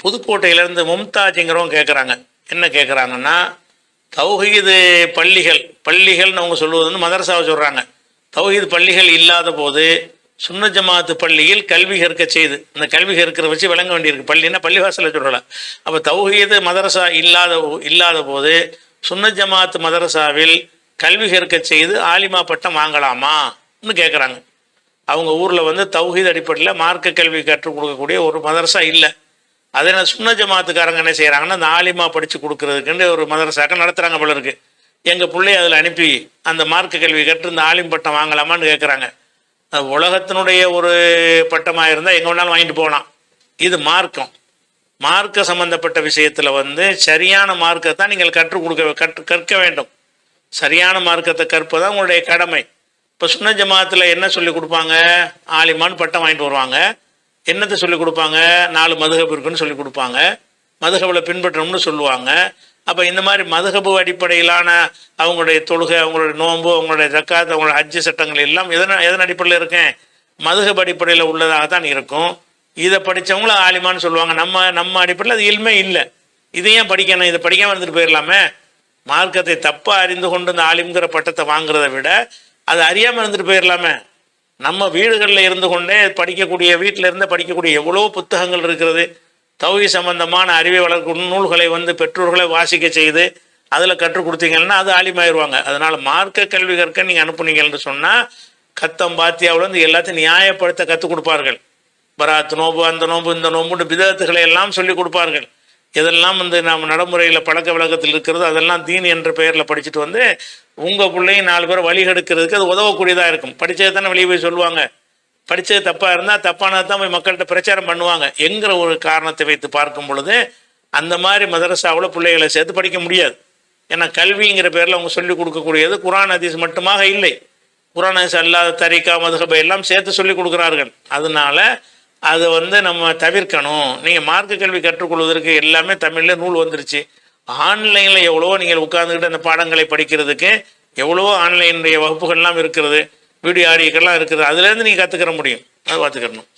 புதுக்கோட்டையிலேருந்து மும்தாஜுங்கிறவங்க கேட்குறாங்க. என்ன கேட்குறாங்கன்னா, தௌஹீது பள்ளிகள்னு அவங்க சொல்லுவது வந்து மதரசாவை சொல்கிறாங்க. தௌஹீது பள்ளிகள் இல்லாத போது சுன்ன ஜமாத்து பள்ளியில் கல்வி கற்க செய்து, அந்த கல்வி கற்கிற வச்சு விளங்க வேண்டியிருக்கு. பள்ளின்னா பள்ளிவாசலை சொல்லலாம். அப்போ தௌஹீது மதரசா இல்லாத போது சுன்ன ஜமாத்து மதரசாவில் கல்வி கற்க செய்து ஆலிமா பட்டம் வாங்கலாமான்னு கேட்குறாங்க. அவங்க ஊரில் வந்து தௌஹீத் அடிப்படையில் மார்க்க கல்வி கற்றுக் கொடுக்கக்கூடிய ஒரு மதரசா இல்லை. அதே நான் சுன்ன ஜமாத்துக்காரங்க என்ன செய்கிறாங்கன்னா, அந்த ஆலிமா படித்து கொடுக்குறதுக்குன்னு ஒரு மதரசாக்கள் நடத்துகிறாங்க போல இருக்கு. எங்கள் பிள்ளைய அதில் அனுப்பி அந்த மார்க்க கல்வி கற்று இந்த ஆலிம் பட்டம் வாங்கலாமான்னு கேட்குறாங்க. அது உலகத்தினுடைய ஒரு பட்டமாக இருந்தால் எங்கே வேணாலும் வாங்கிட்டு போகலாம். இது மார்க்க சம்பந்தப்பட்ட விஷயத்தில் வந்து சரியான மார்க்கத்தை நீங்கள் கற்க வேண்டும். சரியான மார்க்கத்தை கற்பதான் உங்களுடைய கடமை. இப்போ சுன்ன ஜமாத்தில் என்ன சொல்லி கொடுப்பாங்க? ஆலிமான்னு பட்டம் வாங்கிட்டு வருவாங்க. என்னத்தை சொல்லி கொடுப்பாங்க? 4 மதுஹப் இருக்குன்னு சொல்லி கொடுப்பாங்க. மதுஹபில் பின்பற்றணும்னு சொல்லுவாங்க. அப்போ இந்த மாதிரி மதுஹபு அடிப்படையிலான அவங்களுடைய தொழுகை, அவங்களுடைய நோன்பு, அவங்களுடைய ஜக்காத், அவங்களுடைய ஹஜ்ஜு சட்டங்கள் எல்லாம் எதன் அடிப்படையில் இருக்கேன்? மதுஹப் அடிப்படையில் உள்ளதாகத்தான் இருக்கும். இதை படித்தவங்களும் ஆலிமான்னு சொல்லுவாங்க. நம்ம அடிப்படையில் அது இல்மே இல்லை. இதையும் படிக்கணும், இதை படிக்காமல் இருந்துட்டு போயிடலாமே. மார்க்கத்தை தப்பாக அறிந்து கொண்டு இந்த ஆலிம்ங்கிற பட்டத்தை வாங்குறதை விட அது அறியாமல் இருந்துட்டு போயிடலாமே. நம்ம வீடுகளில் இருந்து கொண்டே வீட்டில் இருந்து படிக்கக்கூடிய எவ்வளோ புத்தகங்கள் இருக்கிறது. தௌஹீத் சம்பந்தமான அறிவை வளர்க்கும் நூல்களை வந்து பெற்றோர்களை வாசிக்க செய்து அதில் கற்றுக் கொடுத்தீங்கன்னா அது ஆலிமாயிருவாங்க. அதனால் மார்க்க கல்வி கற்க நீங்கள் அனுப்புனீங்கன்னு சொன்னால் கத்தம் பாத்தியாவில் வந்து எல்லாத்தையும் நியாயப்படுத்த கற்றுக் கொடுப்பார்கள். பராத் நோம்பு, அந்த நோம்பு, இந்த நோம்புன்னு பிதத்துகளை எல்லாம் சொல்லி கொடுப்பார்கள். இதெல்லாம் வந்து நாம் நடைமுறையில் பழக்க வழக்கத்தில் இருக்கிறது. அதெல்லாம் தீன் என்ற பெயரில் படிச்சுட்டு வந்து உங்கள் பிள்ளையும் 4 பேர் வழிகெடுக்கிறதுக்கு அது உதவக்கூடியதாக இருக்கும். படித்தது தானே வெளியே போய் சொல்லுவாங்க. படித்தது தப்பாக இருந்தால் தப்பானது தான் போய் மக்கள்கிட்ட பிரச்சாரம் பண்ணுவாங்க என்கிற ஒரு காரணத்தை வைத்து பார்க்கும் பொழுது அந்த மாதிரி மதரசாவில் பிள்ளைகளை சேர்த்து படிக்க முடியாது. ஏன்னா கல்விங்கிற பேரில் அவங்க சொல்லிக் கொடுக்கக்கூடியது குர்ஆன் ஹதீஸ் மட்டுமாக இல்லை. குர்ஆன் ஹதீஸ் அல்லாத தரிகா மதுஹபை எல்லாம் சேர்த்து சொல்லிக் கொடுக்குறார்கள். அதனால அதை வந்து நம்ம தவிர்க்கணும். நீங்கள் மார்க்க கல்வி கற்றுக்கொள்வதற்கு எல்லாமே தமிழில் நூல் வந்துருச்சு. ஆன்லைனில் எவ்வளவோ நீங்கள் உட்கார்ந்துக்கிட்டு அந்த பாடங்களை படிக்கிறதுக்கு எவ்வளவோ ஆன்லைனுடைய வகுப்புகள்லாம் இருக்கிறது, வீடியோ ஆடியோக்கெல்லாம் இருக்குது. அதுலேருந்து நீங்கள் கற்றுக்கிற முடியும். அது பார்த்துக்கணும்.